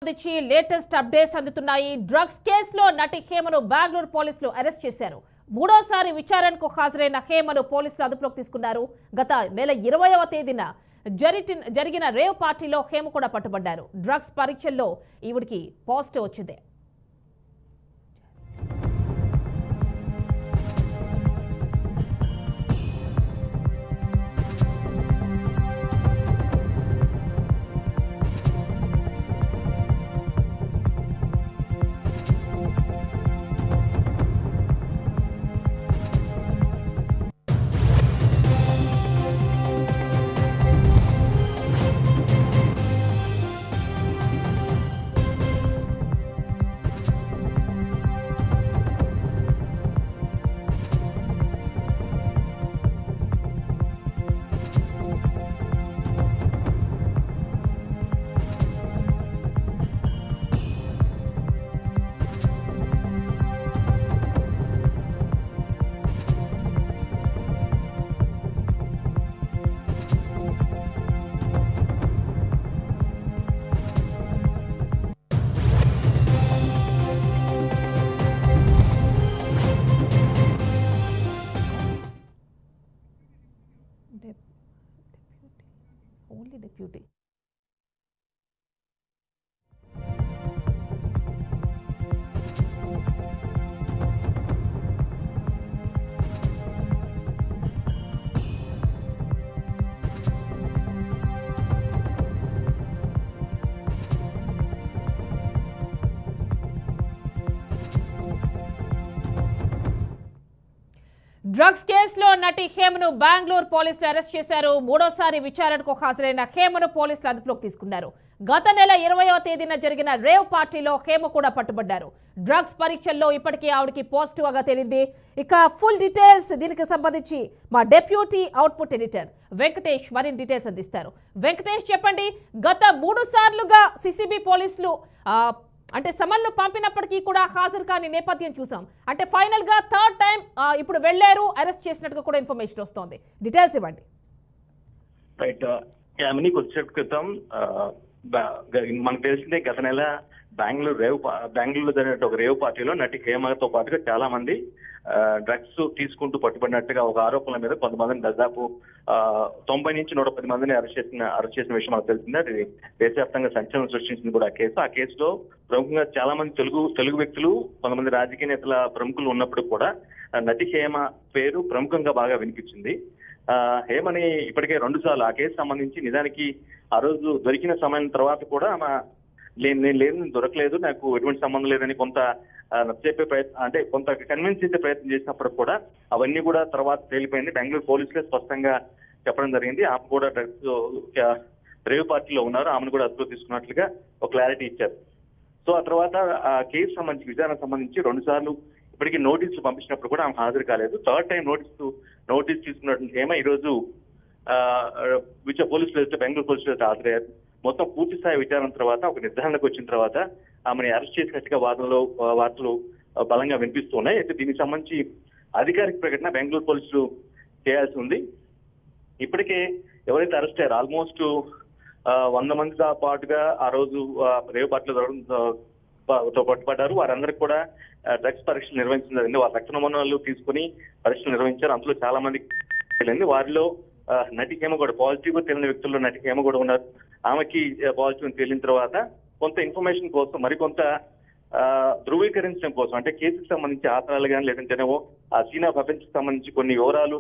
Latest updates అందుతున్నాయి. Drugs కేసులో నటి హేమను బెంగళూరు పోలీసులు అరెస్ట్ చేశారు. మూడోసారి విచారణకు హాజరైన హేమను పోలీసులు అదుపులోకి తీసుకున్నారు. గత నెల 20వ తేదీన జరిగిన రేవ్ పార్టీలో హేమ కూడా పట్టుబడ్డారు. డ్రగ్స్ పరీక్షల్లో ఈవిడికి పాజిటివ్ వచ్చింది. Only deputy. డ్రగ్స్ కేసులో నటి హేమను బెంగళూరు పోలీసులు అరెస్ట్ చేశారు. మూడోసారి విచారణకు హాజరైన హేమను పోలీసులు అదుపులోకి తీసుకున్నారు. గత నెల 20వ తేదీన జరిగిన రేవ్ పార్టీలో హేమ కూడా పట్టుబడ్డారు. డ్రగ్స్ పరీక్షల్లో ఇప్పటికే ఆవిడకి పాజిటివ్ గా తేలింది. ఇక ఫుల్ డీటెయిల్స్ దీనికి సంబంధించి మా డెప్యూటీ అవుట్పుట్ ఎడిటర్ వెంకటేష్ మరిన్ని డీటెయిల్స్ అందిస్తారు. వెంకటేష్ చెప్పండి, గత 3 సార్లుగా సిసిబి పోలీసులు అంటే సమన్లు పంపినప్పటికీ కూడా హాజరు కాని నేపథ్యం చూసాం. అంటే ఫైనల్ గా థర్డ్ టైం ఇప్పుడు వెళ్లారు, అరెస్ట్ చేసినట్టుగా కూడా ఇన్ఫర్మేషన్ వస్తోంది. డీటెయిల్స్ ఇవ్వండి. రైట్, కొద్దిసేపు క్రితం మనకు తెలిసిందే గత నెల బెంగళూరులో జరిగిన ఒక రేవ్ పార్టీలో నటి హేమతో పాటుగా చాలా మంది డ్రగ్స్ తీసుకుంటూ పట్టుబడినట్టుగా ఒక ఆరోపణల మీద కొంతమందిని దాదాపు 90 నుంచి 110 మందిని అరెస్ట్ చేసిన విషయం మనకు తెలిసిందే. అది దేశవ్యాప్తంగా సంచలనం సృష్టించింది కూడా ఆ కేసులో ప్రముఖంగా చాలా మంది తెలుగు వ్యక్తులు, కొంతమంది రాజకీయ నేతల ప్రముఖులు ఉన్నప్పుడు కూడా నటి హేమ పేరు ప్రముఖంగా బాగా వినిపించింది. హేమని ఇప్పటికే 2 సార్లు ఆ కేసు సంబంధించి నిజానికి ఆ రోజు దొరికిన సమయం తర్వాత కూడా నేను దొరకలేదు, నాకు ఎటువంటి సంబంధం లేదని కొంత చెప్పే ప్రయత్నం, అంటే కొంత కన్విన్స్ చేసే ప్రయత్నం చేసినప్పుడు కూడా అవన్నీ కూడా తర్వాత తేలిపోయింది. బెంగళూరు పోలీసులే స్పష్టంగా చెప్పడం జరిగింది. ఆమె కూడా డ్రగ్స్ రేవ్ పార్టీలో ఉన్నారు, ఆమెను కూడా అదుపులో తీసుకున్నట్లుగా ఒక క్లారిటీ ఇచ్చారు. సో ఆ తర్వాత ఆ కేసు సంబంధించి విచారణ సంబంధించి 2 సార్లు ఇప్పటికీ నోటీసులు పంపించినప్పుడు కూడా ఆమె హాజరు కాలేదు. థర్డ్ టైం నోటీస్ తీసుకున్నటువంటి హేమ ఈ రోజు బెంగళూరు పోలీసులు అయితే హాజరయ్యారు. మొత్తం పూర్తి స్థాయి విచారణ తర్వాత ఒక నిర్ధారణకు వచ్చిన తర్వాత ఆమెను అరెస్ట్ చేసినట్టుగా వార్తలు బలంగా వినిపిస్తున్నాయి. అయితే దీనికి సంబంధించి అధికారిక ప్రకటన బెంగళూరు పోలీసులు చేయాల్సి ఉంది. ఇప్పటికే ఎవరైతే అరెస్ట్ అయ్యారో ఆల్మోస్ట్ 100 మందితో పాటుగా ఆ రోజు రేవ్ పార్టీలో పట్టుబడ్డారు. వారందరికీ కూడా డ్రగ్స్ పరీక్షలు నిర్వహించడం జరిగింది. వారి రక్త నమూనాలు తీసుకుని పరీక్షలు నిర్వహించారు. అందులో చాలా మందికి తెలియంది. వారిలో నటి హేమ కూడా పాజిటివ్ గా తేలిన వ్యక్తుల్లో నటి హేమ కూడా ఉన్నారు. ఆమెకి పాజిటివ్ తేలిన తర్వాత కొంత ఇన్ఫర్మేషన్ కోసం, మరికొంత ధృవీకరించడం కోసం, అంటే కేసుకు సంబంధించి ఆధారాలు కానీ లేదంటేనేమో ఆ సీన్ ఆఫ్ అఫెన్స్ కి సంబంధించి కొన్ని వివరాలు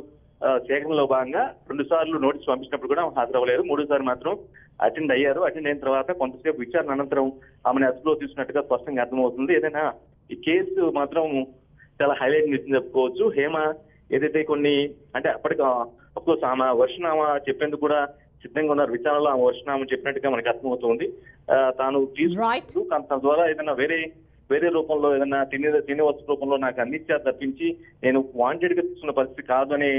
సేకరణలో భాగంగా 2 సార్లు నోటీస్ పంపించినప్పుడు కూడా హాజరవ్వలేదు. 3సారి మాత్రం అటెండ్ అయ్యారు. అటెండ్ అయిన తర్వాత కొంతసేపు విచారణ అనంతరం ఆమెను అదుపులో తీసుకున్నట్టుగా స్పష్టంగా అర్థమవుతుంది. ఏదైనా ఈ కేసు మాత్రం చాలా హైలైట్ చేసింది చెప్పుకోవచ్చు. హేమ ఏదైతే కొన్ని అంటే అప్పటికి అఫ్కోర్స్ ఆమె వర్షన్ ఆమె చెప్పేందుకు కూడా సిద్ధంగా ఉన్నారు. విచారణలో ఆమె వర్షన్ ఆమె చెప్పినట్టుగా మనకు అర్థమవుతుంది. తాను తీసుకు తన ద్వారా ఏదైనా వేరే రూపంలో ఏదైనా తినే వస్తు రూపంలో నాకు అందించారు తప్పించి నేను వాంటెడ్ గా తీసుకున్న పరిస్థితి కాదని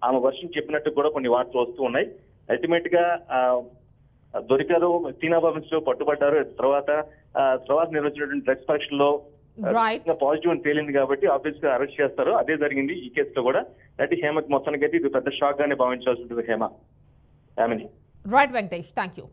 ఆమె వర్షన్ చెప్పినట్టు కూడా కొన్ని వార్తలు వస్తూ ఉన్నాయి. అల్టిమేట్ గా దొరికారు, సీనాబాబిన్స్ లో పట్టుబడ్డారు. తర్వాత నిర్వహించినటువంటి డ్రగ్స్ పరీక్షల్లో పాజిటివ్ అని తేలింది కాబట్టి ఆబ్వియస్ గా అరెస్ట్ చేస్తారు. అదే జరిగింది ఈ కేసులో కూడా. అంటే హేమకి మొత్తానికి అయితే ఇది పెద్ద షాక్ గానే భావించాల్సి ఉంటుంది Hema. Right Venkatesh, thank you.